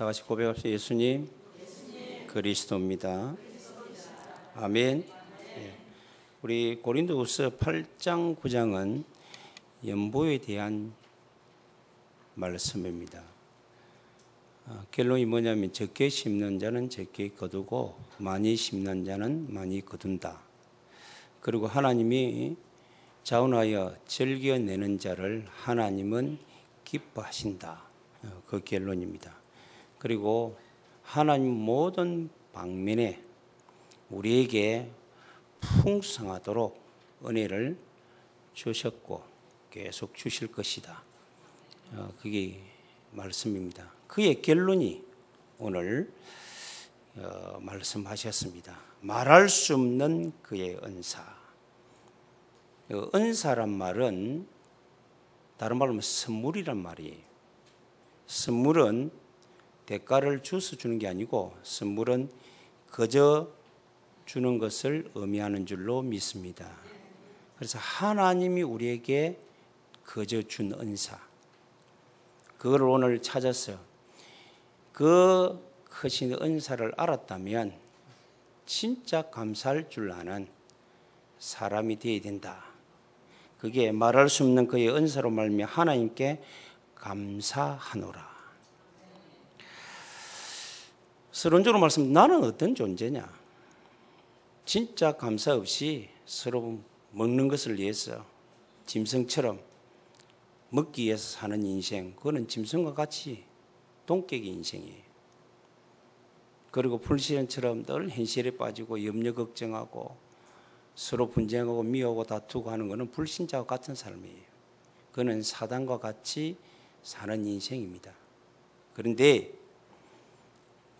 다 같이 고백합시다. 예수님 그리스도입니다. 아멘. 우리 고린도후서 8장 9장은 연보에 대한 말씀입니다. 결론이 뭐냐면 적게 심는 자는 적게 거두고 많이 심는 자는 많이 거둔다. 그리고 하나님이 자원하여 즐겨내는 자를 하나님은 기뻐하신다. 그 결론입니다. 그리고 하나님 모든 방면에 우리에게 풍성하도록 은혜를 주셨고 계속 주실 것이다. 그게 말씀입니다. 그의 결론이 오늘 말씀하셨습니다. 말할 수 없는 그의 은사. 은사란 말은 다른 말로 하면 선물이란 말이에요. 선물은 대가를 주서 주는 게 아니고 선물은 거저 주는 것을 의미하는 줄로 믿습니다. 그래서 하나님이 우리에게 거저 준 은사, 그걸 오늘 찾아서 그 크신 은사를 알았다면 진짜 감사할 줄 아는 사람이 되어야 된다. 그게 말할 수 없는 그의 은사로 말미암아 하나님께 감사하노라. 서론적으로 말씀, 나는 어떤 존재냐? 진짜 감사 없이 서로 먹는 것을 위해서 짐승처럼 먹기 위해서 사는 인생, 그거는 짐승과 같이 동격의 인생이에요. 그리고 불시련처럼 늘 현실에 빠지고 염려 걱정하고 서로 분쟁하고 미워하고 다투고 하는 것은 불신자와 같은 삶이에요. 그거는 사단과 같이 사는 인생입니다. 그런데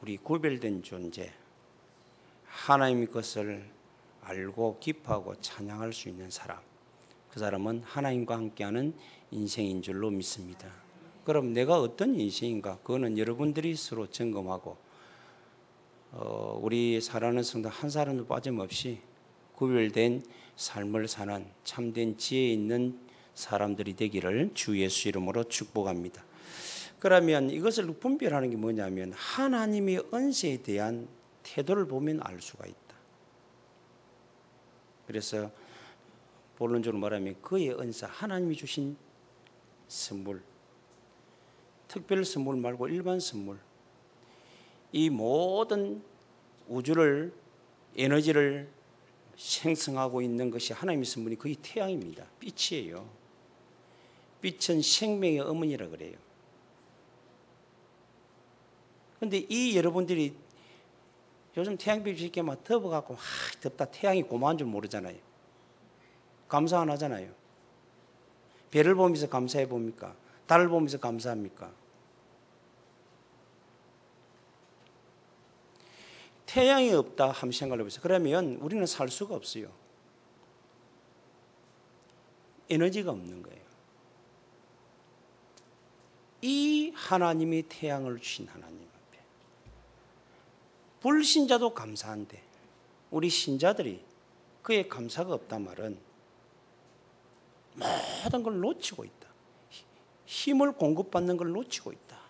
우리 구별된 존재, 하나님의 것을 알고 기뻐하고 찬양할 수 있는 사람, 그 사람은 하나님과 함께하는 인생인 줄로 믿습니다. 그럼 내가 어떤 인생인가? 그거는 여러분들이 서로 점검하고 우리 살아가는 성도 한 사람도 빠짐없이 구별된 삶을 사는 참된 지혜 있는 사람들이 되기를 주 예수 이름으로 축복합니다. 그러면 이것을 분별하는 게 뭐냐면 하나님의 은혜에 대한 태도를 보면 알 수가 있다. 그래서 본론적으로 말하면 그의 은사, 하나님이 주신 선물, 특별 선물 말고 일반 선물, 이 모든 우주를, 에너지를 생성하고 있는 것이 하나님의 선물이 거의 태양입니다. 빛이에요. 빛은 생명의 어머니라 그래요. 그런데 이 여러분들이 요즘 태양빛이 이렇게 막 덮어갖고 덥다, 태양이 고마운 줄 모르잖아요. 감사 안 하잖아요. 별을 보면서 감사해 봅니까? 달을 보면서 감사합니까? 태양이 없다 한번 생각해 보세요. 그러면 우리는 살 수가 없어요. 에너지가 없는 거예요. 이 하나님이 태양을 주신 하나님 앞에 불신자도 감사한데 우리 신자들이 그의 감사가 없단 말은 모든 걸 놓치고 있다. 힘을 공급받는 걸 놓치고 있다.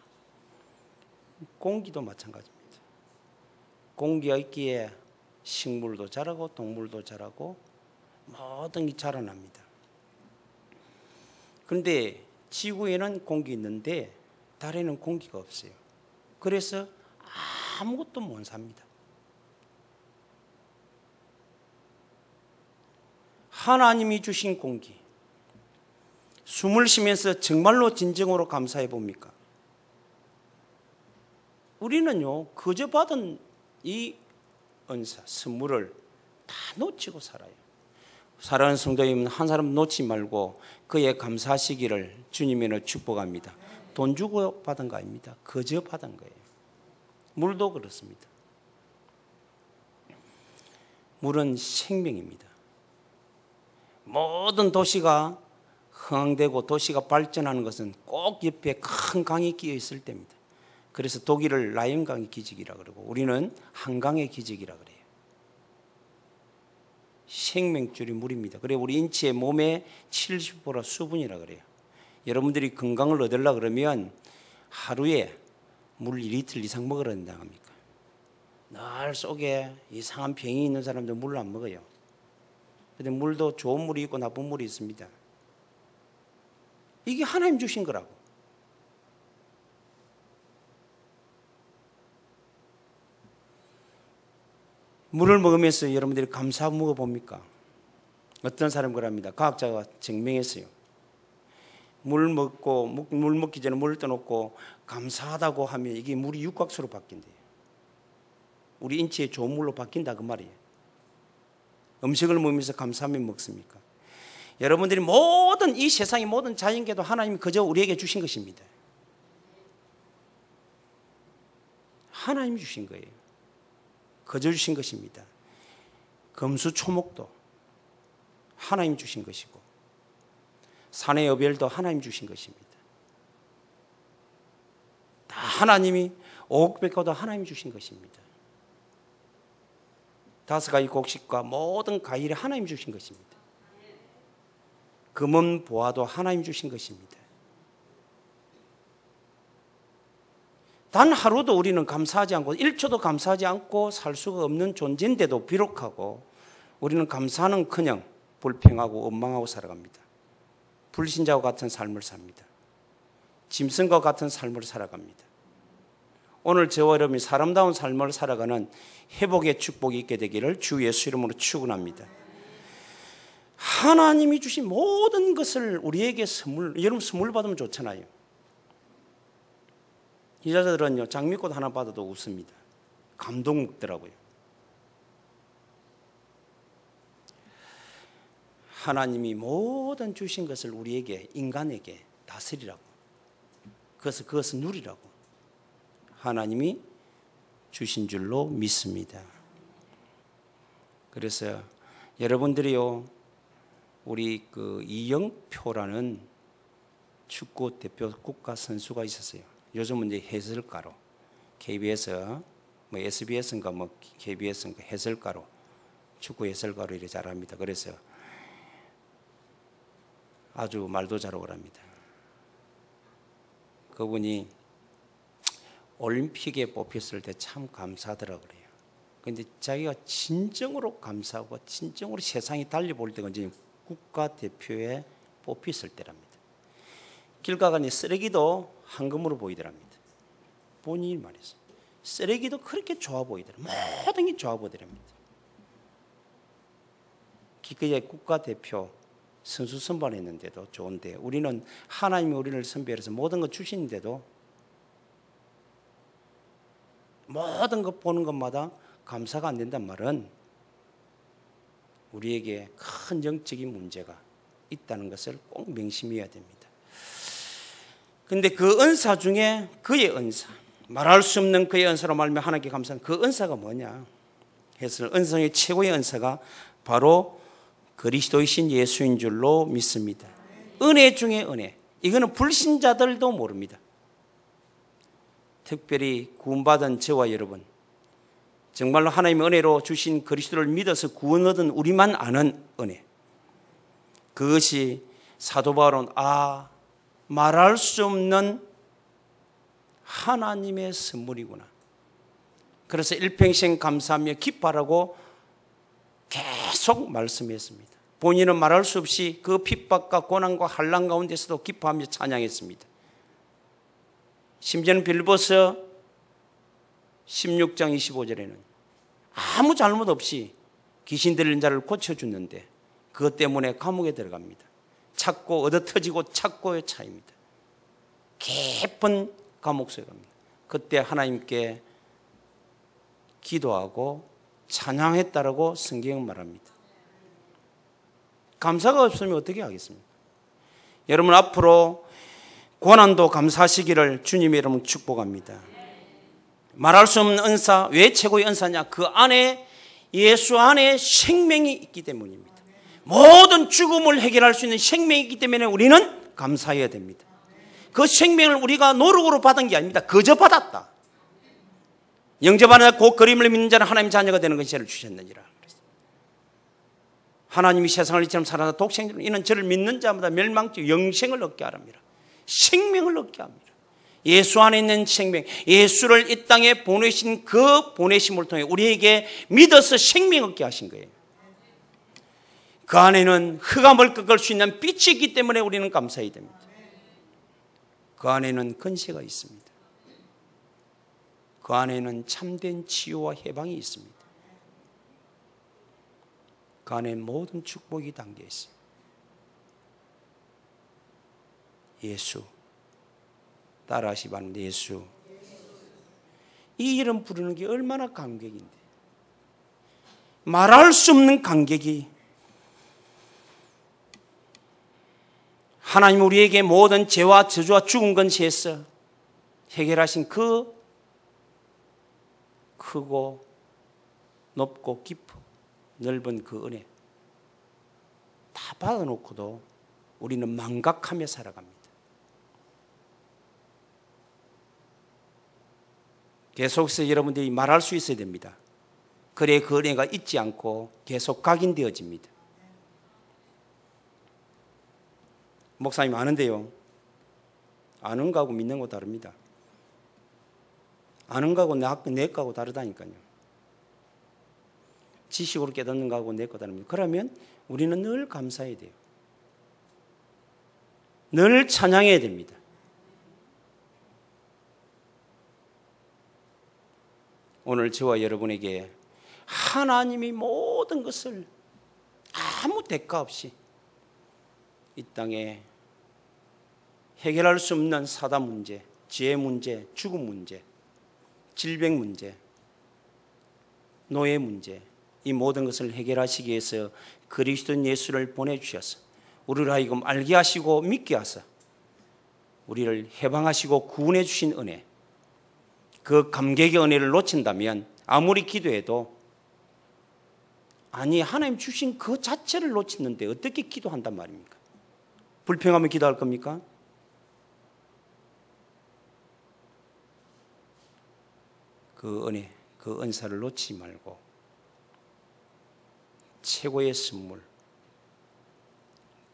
공기도 마찬가지입니다. 공기가 있기에 식물도 자라고 동물도 자라고 모든 게 자라납니다. 그런데 지구에는 공기 있는데 달에는 공기가 없어요. 그래서 아무것도 못 삽니다. 하나님이 주신 공기, 숨을 쉬면서 정말로 진정으로 감사해 봅니까? 우리는요, 그저 받은 이 은사, 선물을 다 놓치고 살아요. 사랑하는 성도님, 한 사람 놓지 말고 그에 감사하시기를 주님의 축복합니다. 돈 주고 받은 거 아닙니다. 그저 받은 거예요. 물도 그렇습니다. 물은 생명입니다. 모든 도시가 흥황되고 도시가 발전하는 것은 꼭 옆에 큰 강이 끼어 있을 때입니다. 그래서 독일을 라인강의 기적이라 그러고 우리는 한강의 기적이라 그래요. 생명줄이 물입니다. 그래 우리 인체의 몸의 70% 수분이라 그래요. 여러분들이 건강을 얻으려고 그러면 하루에 물 2리터 이상 먹으라 된다 합니까? 늘 속에 이상한 병이 있는 사람들 물을 안 먹어요. 근데 물도 좋은 물이 있고 나쁜 물이 있습니다. 이게 하나님 주신 거라고. 물을 먹으면서 여러분들이 감사하고 먹어봅니까? 어떤 사람이 그럽니다. 과학자가 증명했어요. 물 먹기 전에 물을 떠놓고 감사하다고 하면 이게 물이 육각수로 바뀐대요. 우리 인체에 좋은 물로 바뀐다 그 말이에요. 음식을 먹으면서 감사하면 먹습니까? 여러분들이 모든 이 세상의 모든 자연계도 하나님이 그저 우리에게 주신 것입니다. 하나님이 주신 거예요. 그저 주신 것입니다. 금수초목도 하나님 주신 것이고 산의 여별도 하나님 주신 것입니다. 다 하나님이 옥백과도 하나님 주신 것입니다. 5가지 곡식과 모든 과일이 하나님 주신 것입니다. 금은 보화도 하나님 주신 것입니다. 단 하루도 우리는 감사하지 않고 1초도 감사하지 않고 살 수가 없는 존재인데도 비록하고 우리는 감사는커녕 불평하고 원망하고 살아갑니다. 불신자와 같은 삶을 삽니다. 짐승과 같은 삶을 살아갑니다. 오늘 저와 여러분이 사람다운 삶을 살아가는 회복의 축복이 있게 되기를 주 예수 이름으로 축원합니다. 하나님이 주신 모든 것을 우리에게 여러분 선물 받으면 좋잖아요. 이 여자들은요 장미꽃 하나 받아도 웃습니다. 감동 먹더라고요. 하나님이 모든 주신 것을 우리에게 인간에게 다스리라고, 그것을 누리라고 하나님이 주신 줄로 믿습니다. 그래서 여러분들이요 우리 그 이영표라는 축구 대표 국가 선수가 있었어요. 요즘은 이제 해설가로 KBS SBS인가 KBS인가 해설가로 축구 해설가로 이렇게 잘합니다. 그래서 아주 말도 잘하고 합니다. 그분이 올림픽에 뽑혔을 때 참 감사하더라고요. 그런데 자기가 진정으로 감사하고 진정으로 세상이 달리 볼 때가 이제 국가대표에 뽑혔을 때랍니다. 길 가가니 쓰레기도 황금으로 보이더랍니다. 본인이 말했어요. 쓰레기도 그렇게 좋아 보이더랍니다. 모든 게 좋아 보이더랍니다. 기껏해 국가대표 선수 선발했는데도 좋은데 우리는 하나님이 우리를 선별해서 모든 것 주시는데도 모든 것 보는 것마다 감사가 안 된단 말은 우리에게 큰 영적인 문제가 있다는 것을 꼭 명심해야 됩니다. 그런데 그 은사 중에 그의 은사, 말할 수 없는 그의 은사로 말하면 하나님께 감사하는 그 은사가 뭐냐 해서 은사의 최고의 은사가 바로 그리스도이신 예수인 줄로 믿습니다. 은혜 중에 은혜. 이거는 불신자들도 모릅니다. 특별히 구원받은 저와 여러분, 정말로 하나님의 은혜로 주신 그리스도를 믿어서 구원 얻은 우리만 아는 은혜. 그것이 사도 바울은 말할 수 없는 하나님의 선물이구나. 그래서 일평생 감사하며 기뻐하라고 계속 말씀했습니다. 본인은 말할 수 없이 그 핍박과 고난과 환난 가운데서도 기뻐하며 찬양했습니다. 심지어는 빌보서 16장 25절에는 아무 잘못 없이 귀신 들린 자를 고쳐주는데 그것 때문에 감옥에 들어갑니다. 찾고 얻어터지고 찾고의 차이입니다. 깊은 감옥 속에 갑니다. 그때 하나님께 기도하고 찬양했다라고 성경은 말합니다. 감사가 없으면 어떻게 하겠습니까? 여러분 앞으로 고난도 감사하시기를 주님의 이름으로 축복합니다. 말할 수 없는 은사, 왜 최고의 은사냐? 그 안에 예수 안에 생명이 있기 때문입니다. 모든 죽음을 해결할 수 있는 생명이 있기 때문에 우리는 감사해야 됩니다. 그 생명을 우리가 노력으로 받은 게 아닙니다. 그저 받았다. 영접하는 곧 그림을 믿는 자는 하나님의 자녀가 되는 것을 주셨느니라. 하나님이 세상을 이처럼 살아서 독생자로 이는 저를 믿는 자마다 멸망치 영생을 얻게 하랍니다. 생명을 얻게 합니다. 예수 안에 있는 생명, 예수를 이 땅에 보내신 그 보내심을 통해 우리에게 믿어서 생명 얻게 하신 거예요. 그 안에는 흑암을 꺾을 수 있는 빛이 있기 때문에 우리는 감사해야 됩니다. 그 안에는 권세가 있습니다. 그 안에는 참된 치유와 해방이 있습니다. 그 안에 모든 축복이 담겨 있어요. 예수, 따라하시 바랍니다. 예수. 이 이름 부르는 게 얼마나 감격인데, 말할 수 없는 감격이, 하나님 우리에게 모든 죄와 저주와 죽은 건지에서 해결하신 그 크고 높고 깊고 넓은 그 은혜 다 받아놓고도 우리는 망각하며 살아갑니다. 계속해서 여러분들이 말할 수 있어야 됩니다. 그래 그 은혜가 잊지 않고 계속 각인되어집니다. 목사님 아는데요, 아는 거하고 믿는 거 다릅니다. 아는 거하고 내 거하고 다르다니까요. 지식으로 깨닫는 거하고 내 거 다릅니다. 그러면 우리는 늘 감사해야 돼요. 늘 찬양해야 됩니다. 오늘 저와 여러분에게 하나님이 모든 것을 아무 대가 없이 이 땅에 해결할 수 없는 사단 문제, 죄 문제, 죽음 문제, 질병 문제, 노예 문제, 이 모든 것을 해결하시기 위해서 그리스도 예수를 보내주셔서 우리를 하여금 알게 하시고 믿게 하사 우리를 해방하시고 구원해 주신 은혜, 그 감격의 은혜를 놓친다면 아무리 기도해도, 아니 하나님 주신 그 자체를 놓치는데 어떻게 기도한단 말입니까? 불평하면 기도할 겁니까? 그 은혜, 그 은사를 놓치지 말고 최고의 선물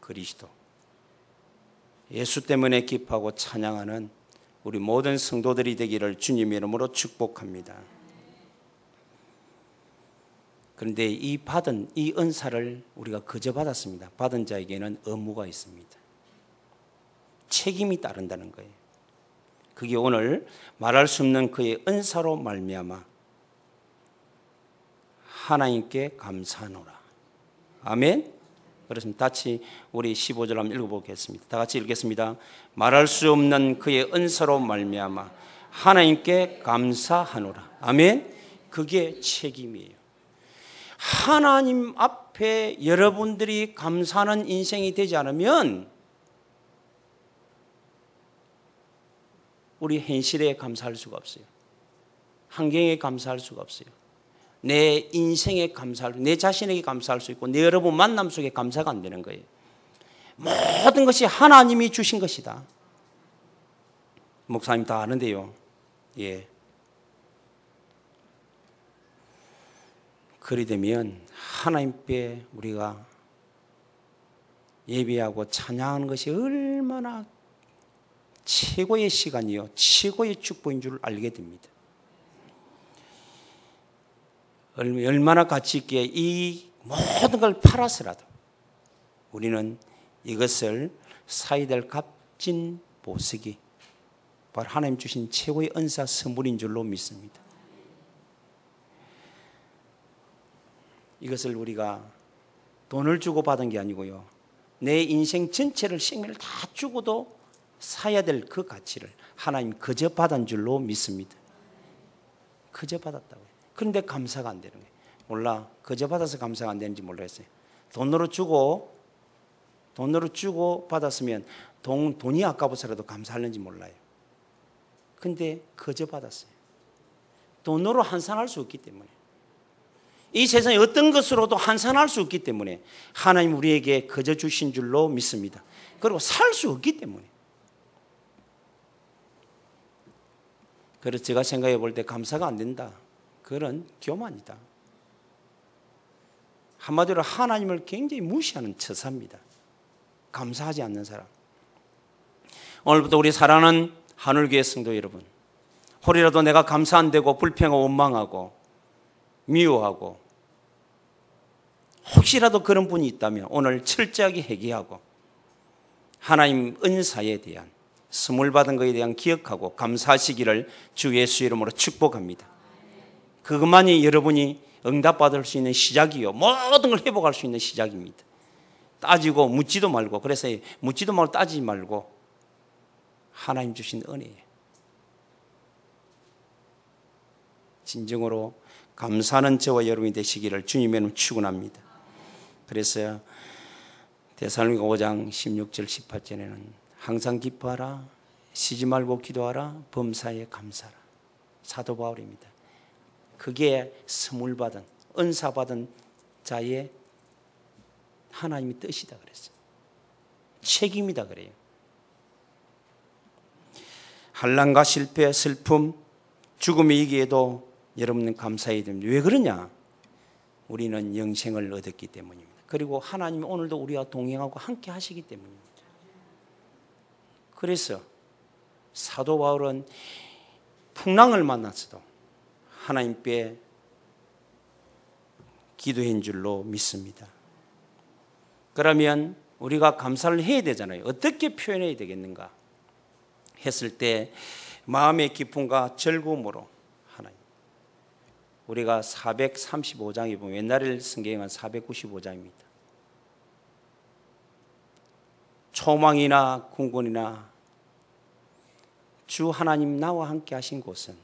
그리스도, 예수 때문에 기뻐하고 찬양하는 우리 모든 성도들이 되기를 주님의 이름으로 축복합니다. 그런데 이 받은 이 은사를 우리가 그저 받았습니다. 받은 자에게는 의무가 있습니다. 책임이 따른다는 거예요. 그게 오늘 말할 수 없는 그의 은사로 말미암아 하나님께 감사하노라. 아멘. 그렇습니다. 같이 우리 15절 한번 읽어보겠습니다. 다 같이 읽겠습니다. 말할 수 없는 그의 은사로 말미암아 하나님께 감사하노라. 아멘. 그게 책임이에요. 하나님 앞에 여러분들이 감사하는 인생이 되지 않으면 우리 현실에 감사할 수가 없어요. 환경에 감사할 수가 없어요. 내 인생에 감사할, 내 자신에게 감사할 수 있고 내 여러분 만남 속에 감사가 안 되는 거예요. 모든 것이 하나님이 주신 것이다. 목사님 다 아는데요. 예. 그리 되면 하나님께 우리가 예배하고 찬양하는 것이 얼마나 최고의 시간이요, 최고의 축복인 줄 알게 됩니다. 얼마나 가치 있기에 이 모든 걸 팔아서라도 우리는 이것을 사야 될 값진 보석이 바로 하나님 주신 최고의 은사 선물인 줄로 믿습니다. 이것을 우리가 돈을 주고 받은 게 아니고요, 내 인생 전체를, 생명을 다 주고도 사야 될 그 가치를 하나님 그저 받은 줄로 믿습니다. 그저 받았다고요. 그런데 감사가 안 되는 거예요. 몰라, 그저 받아서 감사가 안 되는지 몰랐어요. 돈으로 주고 받았으면 돈이 아까워서라도 감사하는지 몰라요. 근데 그저 받았어요. 돈으로 환산할 수 없기 때문에, 이 세상에 어떤 것으로도 환산할 수 없기 때문에 하나님 우리에게 그저 주신 줄로 믿습니다. 그리고 살 수 없기 때문에. 그래서 제가 생각해 볼 때 감사가 안 된다, 그런 교만이다. 한마디로 하나님을 굉장히 무시하는 처사입니다. 감사하지 않는 사람. 오늘부터 우리 사랑하는 하늘교회 성도 여러분, 혹이라도 내가 감사 안 되고 불평하고 원망하고 미워하고 혹시라도 그런 분이 있다면 오늘 철저하게 회개하고 하나님 은사에 대한 선물 받은 것에 대한 기억하고 감사하시기를 주 예수 이름으로 축복합니다. 그것만이 여러분이 응답받을 수 있는 시작이요, 모든 걸 회복할 수 있는 시작입니다. 따지고 묻지도 말고, 그래서 묻지도 말고 따지지 말고 하나님 주신 은혜예요. 진정으로 감사하는 저와 여러분이 되시기를 주님의 이름으로 축원합니다. 그래서 데살로니가 5장 16절 18절에는 항상 기뻐하라, 쉬지 말고 기도하라, 범사에 감사하라. 사도 바울입니다. 그게 선물 받은, 은사 받은 자의 하나님의 뜻이다 그랬어요. 책임이다 그래요. 환난과 실패, 슬픔, 죽음의 위기에도 여러분은 감사해야 됩니다. 왜 그러냐? 우리는 영생을 얻었기 때문입니다. 그리고 하나님이 오늘도 우리와 동행하고 함께 하시기 때문입니다. 그래서 사도 바울은 풍랑을 만났어도 하나님께 기도한 줄로 믿습니다. 그러면 우리가 감사를 해야 되잖아요. 어떻게 표현해야 되겠는가 했을 때 마음의 기쁨과 즐거움으로 하나님, 우리가 435장에 보면 옛날에 성경은 495장입니다. 초망이나 궁궐이나 주 하나님 나와 함께 하신 곳은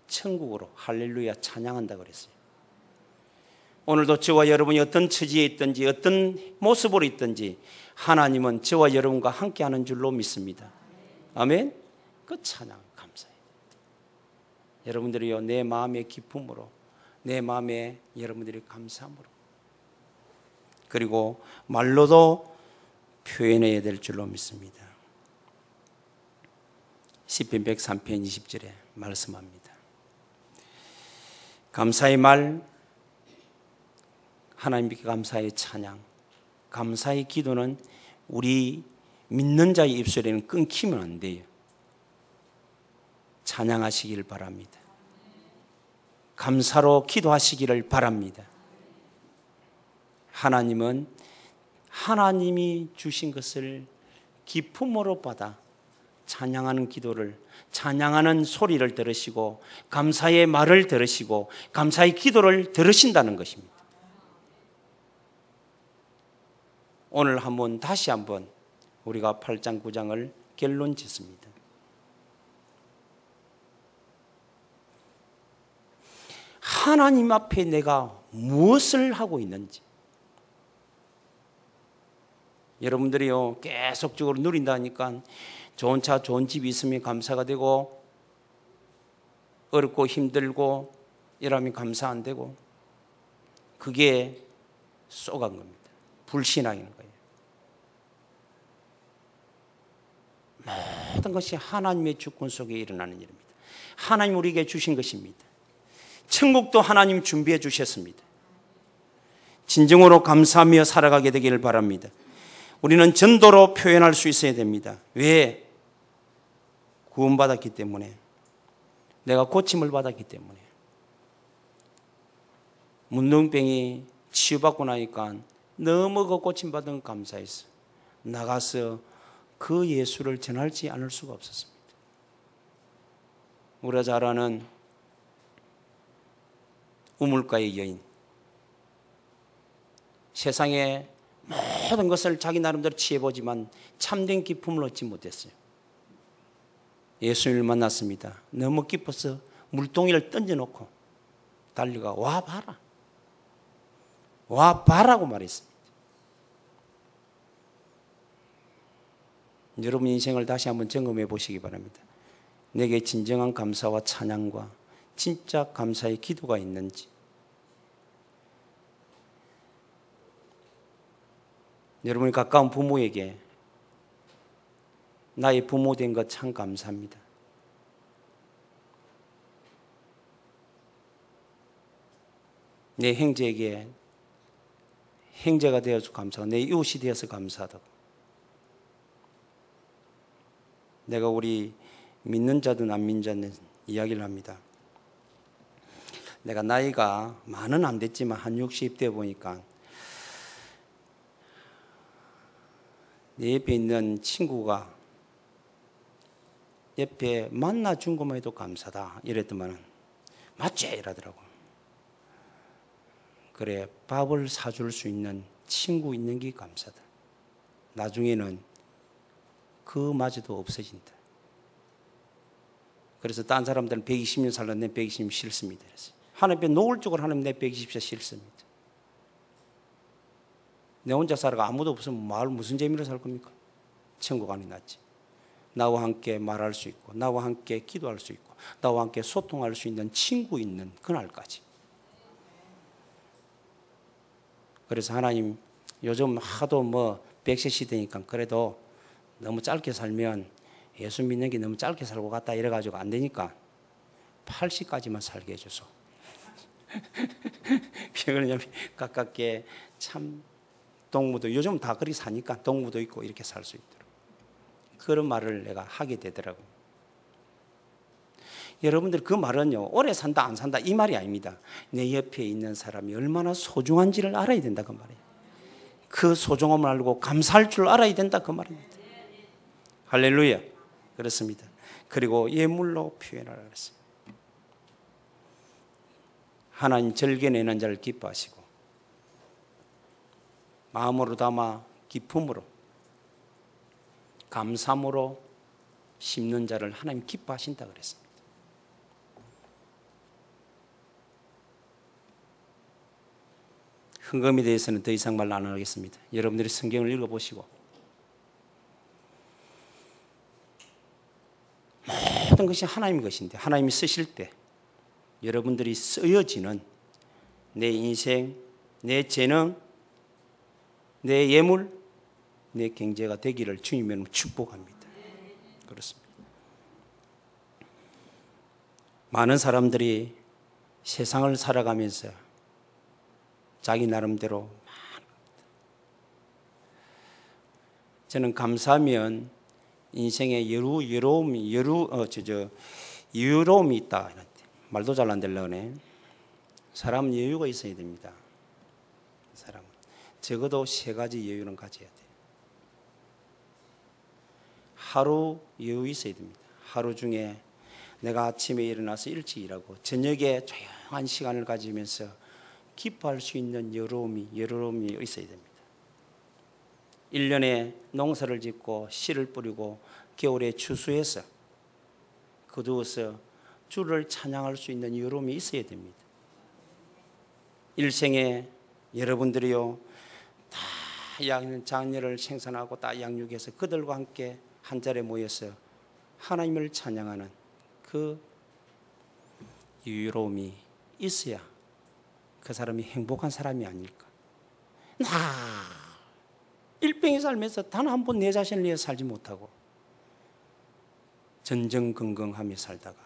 천국으로 할렐루야 찬양한다 그랬어요. 오늘도 저와 여러분이 어떤 처지에 있든지 어떤 모습으로 있든지 하나님은 저와 여러분과 함께 하는 줄로 믿습니다. 아멘. 그 찬양 감사해요. 여러분들이요, 내 마음의 기쁨으로, 내 마음에 여러분들이 감사함으로, 그리고 말로도 표현해야 될 줄로 믿습니다. 시편 103편 20절에 말씀합니다. 감사의 말, 하나님께 감사의 찬양, 감사의 기도는 우리 믿는 자의 입술에는 끊기면 안 돼요. 찬양하시기를 바랍니다. 감사로 기도하시기를 바랍니다. 하나님은 하나님이 주신 것을 기쁨으로 받아 찬양하는 기도를, 찬양하는 소리를 들으시고 감사의 말을 들으시고 감사의 기도를 들으신다는 것입니다. 오늘 다시 한번 우리가 8장 9장을 결론 짓습니다. 하나님 앞에 내가 무엇을 하고 있는지, 여러분들이요 계속적으로 누린다니까 좋은 차 좋은 집이 있으면 감사가 되고 어렵고 힘들고 이러면 감사 안 되고, 그게 쏘간 겁니다. 불신앙인 거예요. 모든 것이 하나님의 주권 속에 일어나는 일입니다. 하나님 우리에게 주신 것입니다. 천국도 하나님 준비해 주셨습니다. 진정으로 감사하며 살아가게 되기를 바랍니다. 우리는 전도로 표현할 수 있어야 됩니다. 왜? 구원받았기 때문에, 내가 고침을 받았기 때문에. 문둥병이 치유받고 나니까 너무 그 고침받은 감사했어. 나가서 그 예수를 전하지 않을 수가 없었습니다. 우리가 잘 아는 우물가의 여인, 세상에 모든 것을 자기 나름대로 취해보지만 참된 기쁨을 얻지 못했어요. 예수님을 만났습니다. 너무 기뻐서 물동이를 던져놓고 달려가 와봐라, 와봐라고 말했습니다. 여러분 인생을 다시 한번 점검해 보시기 바랍니다. 내게 진정한 감사와 찬양과 진짜 감사의 기도가 있는지. 여러분이 가까운 부모에게 나의 부모 된 것 참 감사합니다. 내 형제에게 형제가 되어서 감사하고 내 이웃이 되어서 감사하다고. 내가 우리 믿는 자든 안 믿는 자든 이야기를 합니다. 내가 나이가 많은 안 됐지만 한 60대 보니까 내 옆에 있는 친구가 옆에 만나준 것만 해도 감사다 이랬더만은 맞지? 이러더라고. 그래, 밥을 사줄 수 있는 친구 있는 게 감사다. 나중에는 그마저도 없어진다. 그래서 딴 사람들은 120년 살았는데 120년 싫습니다. 하나님 앞에 노골적으로 하나님 내 120년 싫습니다. 내 혼자 살아가 아무도 없으면 마을 무슨 재미로 살 겁니까? 천국 안이 낫지. 나와 함께 말할 수 있고 나와 함께 기도할 수 있고 나와 함께 소통할 수 있는 친구 있는 그날까지. 그래서 하나님 요즘 하도 100세 시대니까 그래도 너무 짧게 살면 예수 믿는 게 너무 짧게 살고 갔다 이래가지고 안 되니까 80까지만 살게 해줘서. 그러냐면 가깝게 참 동무도 요즘 다 그리 사니까 동무도 있고 이렇게 살 수 있도록 그런 말을 내가 하게 되더라고요. 여러분들 그 말은요 오래 산다 안 산다 이 말이 아닙니다. 내 옆에 있는 사람이 얼마나 소중한지를 알아야 된다 그 말이에요. 그 소중함을 알고 감사할 줄 알아야 된다 그 말입니다. 할렐루야. 그렇습니다. 그리고 예물로 표현하라 그랬어요. 하나님 절개내는 자를 기뻐하시고 마음으로 담아 기쁨으로 감사함으로 심는 자를 하나님 기뻐하신다 그랬습니다. 헌금에 대해서는 더 이상 말 안 하겠습니다. 여러분들이 성경을 읽어보시고 모든 것이 하나님의 것인데 하나님이 쓰실 때 여러분들이 쓰여지는 내 인생, 내 재능, 내 예물, 내 경제가 되기를 주님의 축복합니다. 그렇습니다. 많은 사람들이 세상을 살아가면서 자기 나름대로 저는 감사하면 인생에 여유로움이 있다. 말도 잘 안 되려네. 사람은 여유가 있어야 됩니다. 사람은 적어도 3가지 여유는 가져야 돼요. 하루 여유 있어야 됩니다. 하루 중에 내가 아침에 일어나서 일찍 일하고 저녁에 조용한 시간을 가지면서 기뻐할 수 있는 여유로움이 있어야 됩니다. 1년에 농사를 짓고 씨를 뿌리고 겨울에 추수해서 거두어서 주를 찬양할 수 있는 여유로움이 있어야 됩니다. 일생에 여러분들이요 다 장녀를 생산하고 다 양육해서 그들과 함께 한 자리에 모여서 하나님을 찬양하는 그 여유로움이 있어야 그 사람이 행복한 사람이 아닐까. 일병이 살면서 단 한 번 내 자신을 위해 살지 못하고 전전긍긍하며 살다가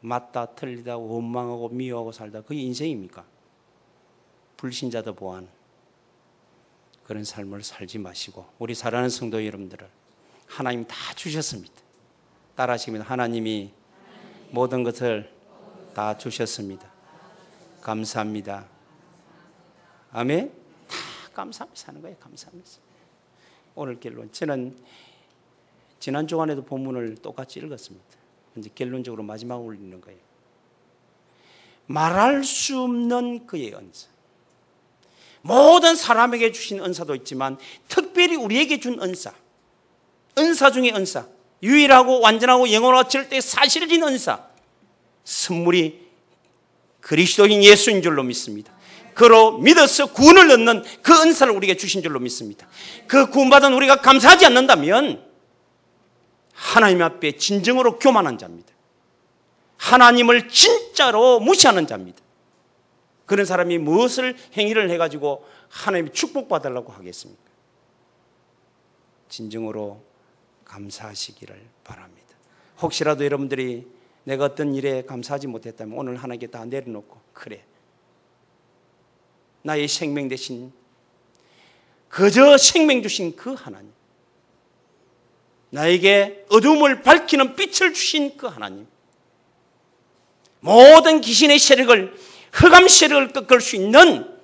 맞다 틀리다 원망하고 미워하고 살다 그게 인생입니까? 불신자도 보안 그런 삶을 살지 마시고 우리 사랑하는 성도 여러분들을 하나님 다 주셨습니다. 따라하시면 하나님이 모든 것을 다 주셨습니다. 감사합니다. 아멘. 다 감사하며 사는 거예요. 감사하면서. 오늘 결론 저는 지난 주간에도 본문을 똑같이 읽었습니다. 이제 결론적으로 마지막 올리는 거예요. 말할 수 없는 그의 은사. 모든 사람에게 주신 은사도 있지만 특별히 우리에게 준 은사 중에 은사, 유일하고 완전하고 영원하고 절대 사실진 은사, 선물이 그리스도인 예수인 줄로 믿습니다. 그로 믿어서 구원을 얻는 그 은사를 우리에게 주신 줄로 믿습니다. 그 구원받은 우리가 감사하지 않는다면 하나님 앞에 진정으로 교만한 자입니다. 하나님을 진짜로 무시하는 자입니다. 그런 사람이 무엇을 행위를 해가지고 하나님이 축복받으려고 하겠습니까? 진정으로 감사하시기를 바랍니다. 혹시라도 여러분들이 내가 어떤 일에 감사하지 못했다면 오늘 하나님께 다 내려놓고 그래 나의 생명 대신 그저 생명 주신 그 하나님 나에게 어둠을 밝히는 빛을 주신 그 하나님, 모든 귀신의 세력을, 흑암 세력을 꺾을 수 있는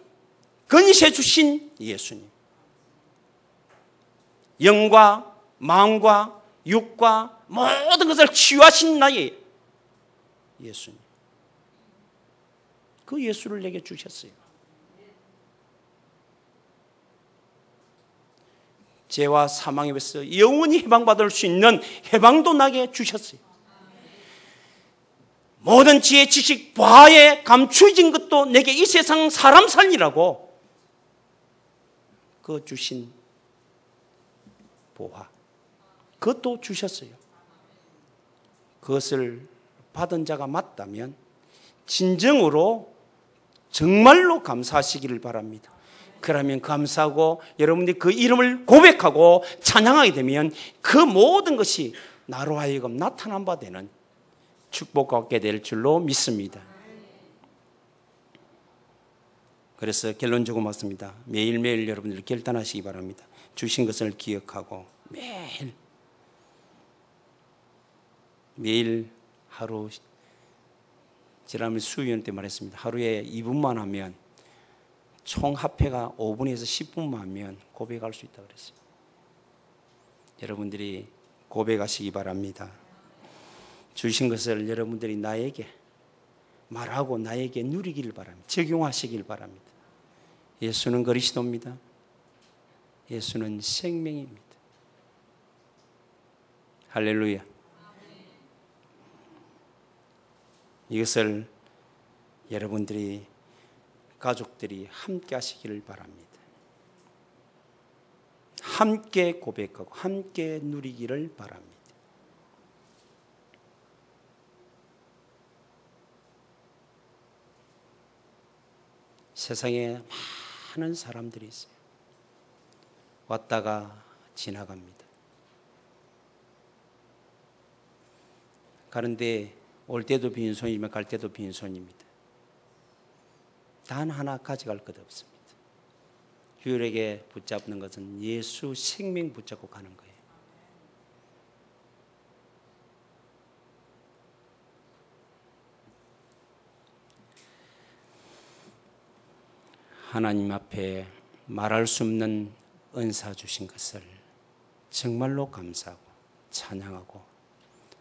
권세 주신 예수님, 영과 마음과 육과 모든 것을 치유하신 나의 예수님, 그 예수를 내게 주셨어요. 죄와 사망에서 영원히 해방받을 수 있는 해방도 나게 주셨어요. 모든 지혜, 지식, 바에 감추어진 것도 내게 이 세상 사람 살리라고 그 주신 보화, 그것도 주셨어요. 그것을 받은 자가 맞다면 진정으로 정말로 감사하시기를 바랍니다. 그러면 감사하고 여러분들이 그 이름을 고백하고 찬양하게 되면 그 모든 것이 나로 하여금 나타난 바 되는 축복을 얻게 될 줄로 믿습니다. 그래서 결론적으로 맞습니다. 매일매일 여러분들 결단하시기 바랍니다. 주신 것을 기억하고 매일 하루, 지난번 수요일 때 말했습니다. 하루에 2분만 하면 총 합회가 5분에서 10분만 하면 고백할 수 있다고 그랬어요. 여러분들이 고백하시기 바랍니다. 주신 것을 여러분들이 나에게 말하고 나에게 누리기를 바랍니다. 적용하시길 바랍니다. 예수는 그리스도입니다. 예수는 생명입니다. 할렐루야. 이것을 여러분들이, 가족들이 함께 하시기를 바랍니다. 함께 고백하고 함께 누리기를 바랍니다. 세상에 많은 사람들이 있어요. 왔다가 지나갑니다. 가는데 올 때도 빈손이면 갈 때도 빈손입니다. 단 하나 가져갈 것 없습니다. 유일하게 붙잡는 것은 예수 생명 붙잡고 가는 거예요. 하나님 앞에 말할 수 없는 은사 주신 것을 정말로 감사하고 찬양하고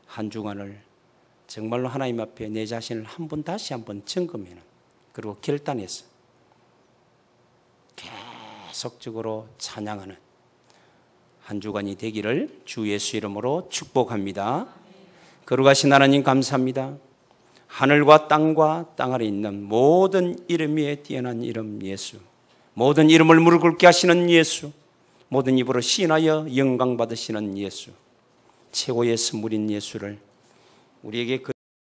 한 주간을 정말로 하나님 앞에 내 자신을 다시 한 번 점검해는, 그리고 결단해서 계속적으로 찬양하는 한 주간이 되기를 주 예수 이름으로 축복합니다. 거룩하신 하나님 감사합니다. 하늘과 땅과 땅 아래 있는 모든 이름 위에 뛰어난 이름 예수, 모든 이름을 무릎 꿇게 하시는 예수, 모든 입으로 시인하여 영광 받으시는 예수, 최고의 선물인 예수를 우리에게